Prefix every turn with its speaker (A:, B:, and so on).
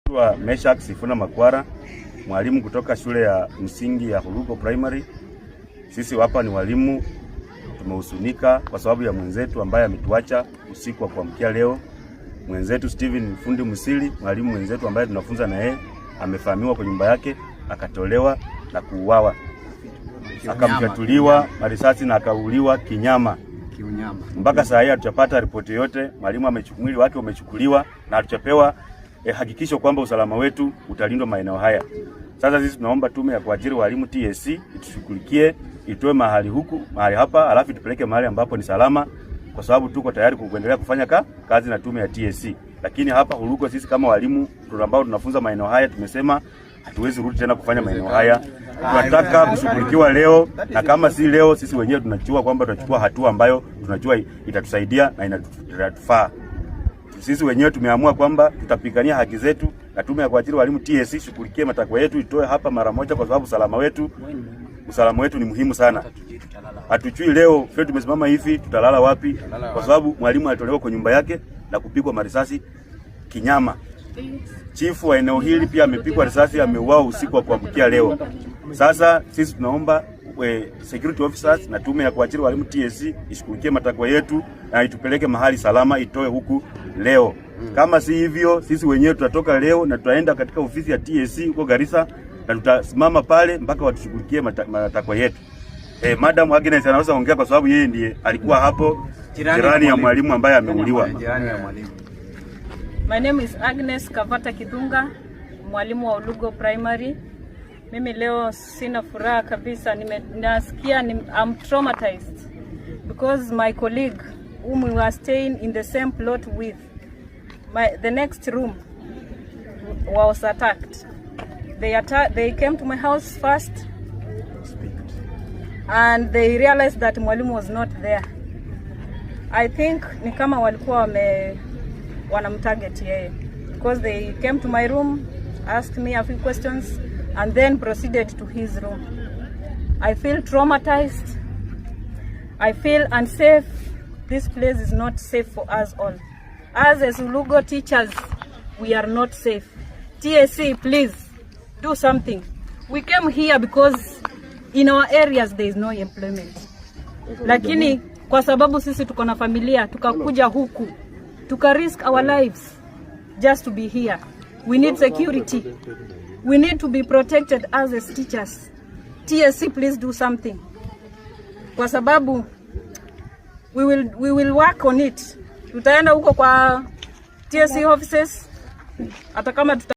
A: Wa Meshak Sifuna Makwara, mwalimu kutoka shule ya msingi ya Hulugo Primary. Sisi hapa ni walimu tumehusunika kwa sababu ya mwenzetu ambaye ametuacha usiku wa kuamkia leo. Mwenzetu Steven Fundi Musili, mwalimu mwenzetu ambaye tunafunza na yeye, amefahamiwa kwa nyumba yake akatolewa na kuuawa. Akamjatuliwa marisasi na akauliwa kinyama. Mpaka saa hii hatujapata ripoti yote. Mwalimu mwili wake umechukuliwa na hatujapewa hakikisho kwamba usalama wetu utalindwa maeneo haya. Sasa sisi tunaomba tume ya kuajiri walimu TSC itushughulikie, itoe mahali hapa, alafu tupeleke mahali ambapo ni salama, kwa sababu tuko tayari kuendelea kufanya kazi na tume ya TSC. Lakini hapa Hulugo sisi kama walimu ambao tunafunza maeneo haya tumesema hatuwezi rudi tena kufanya maeneo haya. Tunataka kushughulikiwa leo, na kama si leo sisi wenyewe tunachukua kwamba tutachukua hatua ambayo tunajua itatusaidia na inatufaa. Sisi wenyewe tumeamua kwamba tutapigania haki zetu, na tume ya kuajiri walimu TSC shughulikie matakwa yetu, itoe hapa mara moja, kwa sababu usalama wetu ni muhimu sana. Hatujui leo tumesimama hivi tutalala wapi, kwa sababu mwalimu alitolewa kwa nyumba yake na kupigwa marisasi kinyama. Chifu wa eneo hili pia amepigwa risasi, ameuawa usiku wa kuamkia leo. Sasa sisi tunaomba security officers na tume ya kuajiri walimu TSC ishughulikie matakwa yetu na itupeleke mahali salama, itoe huku leo. Kama si hivyo, sisi wenyewe tutatoka leo na tutaenda katika ofisi ya TSC huko Garissa na tutasimama pale mpaka watushughulikie matakwa yetu. Madam Agnes anaweza ongea kwa sababu yeye ndiye alikuwa hapo jirani ya mwalimu ambaye ameuliwa.
B: My name is Agnes Kavata Kidunga, mwalimu wa Hulugo Primary. Mimi leo sina furaha kabisa, nasikia I'm traumatized because my colleague whom we were staying in the same plot with, the next room was attacked. They came to my house first and they realized that mwalimu was not there. I think ni kama walikuwa wanamtarget yeye, because they came to my room, asked me a few questions and then proceeded to his room. I feel traumatized. I feel unsafe. This place is not safe for us all. As Hulugo teachers, we are not safe. TSC, please do something. We came here because in our areas there is no employment. Lakini kwa sababu sisi tuko na familia, tukakuja huku, tuka risk our lives just to be here. We need security. We need to be protected as teachers. TSC, please do something. Kwa sababu we will work on it. Tutaenda huko kwa TSC offices hata kama